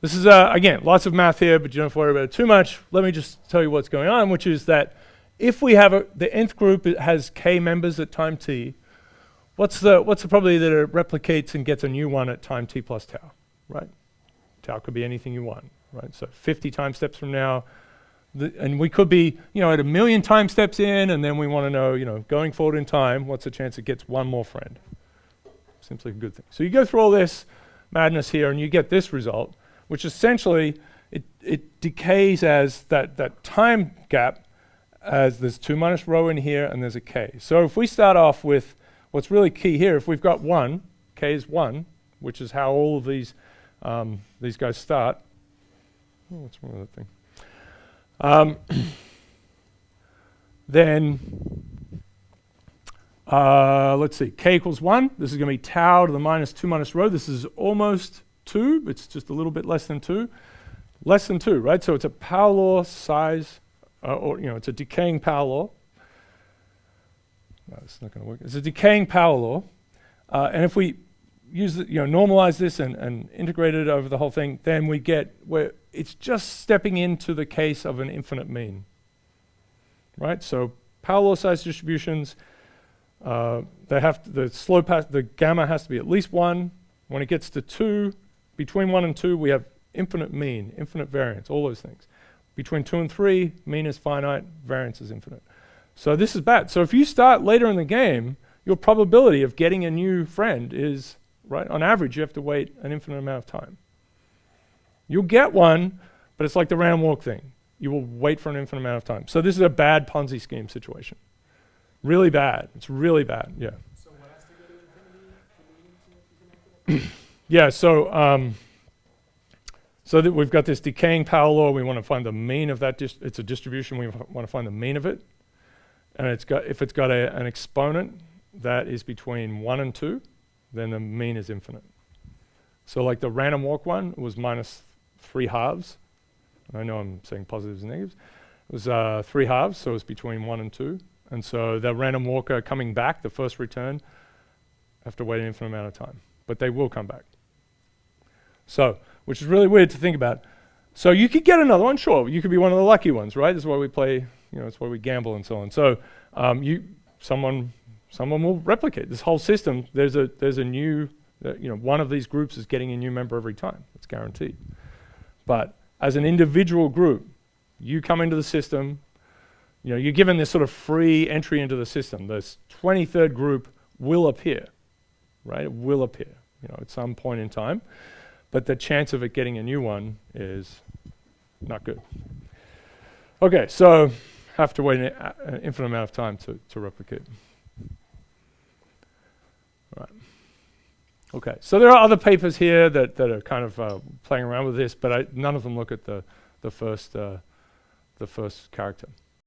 This is, again, lots of math here, but you don't have to worry about it too much. Let me just tell you what's going on, which is that if we have the nth group has k members at time t, what's the probability that it replicates and gets a new one at time t plus tau, right? Tau could be anything you want, right? So 50 time steps from now, and we could be, at 1 million time steps in, and then we want to know, going forward in time, what's the chance it gets one more friend? Seems like a good thing. So you go through all this madness here, and you get this result, which essentially it decays as that time gap as there's 2 minus rho in here, and there's a k. So if we start off with what's really key here, if we've got 1, k is 1, which is how all of these guys start. Oh, what's wrong with that thing? Then, let's see, k equals 1. This is going to be tau to the minus 2 minus rho. This is almost 2. It's just a little bit less than 2. Less than 2, right? So it's a power law size, it's a decaying power law. No, it's not going to work. It's a decaying power law. And if we use normalize this and integrate it over the whole thing, then we get where it's just stepping into the case of an infinite mean, right? So power law size distributions, the slope the gamma has to be at least 1. When it gets to 2, between 1 and 2, we have infinite mean, infinite variance, all those things. Between 2 and 3, mean is finite, variance is infinite. So this is bad. So if you start later in the game, your probability of getting a new friend is, right, on average, you have to wait an infinite amount of time. You'll get one, but it's like the random walk thing. You will wait for an infinite amount of time. So this is a bad Ponzi scheme situation. Really bad. It's really bad, yeah. So what has to go to infinity? Yeah, so that we've got this decaying power law. We want to find the mean of that. It's a distribution. We want to find the mean of it. And if it's got an exponent that is between 1 and 2, then the mean is infinite. So like the random walk one was minus 3 halves. I know I'm saying positives and negatives. It was 3 halves, so it's between 1 and 2. And so the random walker coming back, the first return, have to wait an infinite amount of time. But they will come back. So, which is really weird to think about. So you could get another one, sure. You could be one of the lucky ones, right? This is why we play, it's why we gamble and so on. So someone will replicate this whole system. There's a new, one of these groups is getting a new member every time. It's guaranteed. But as an individual group, you come into the system, you're given this sort of free entry into the system. This 23rd group will appear, right? It will appear, at some point in time. But the chance of it getting a new one is not good. Okay, so have to wait an infinite amount of time to replicate. All right. Okay, so there are other papers here that are kind of playing around with this, but none of them look at the first character.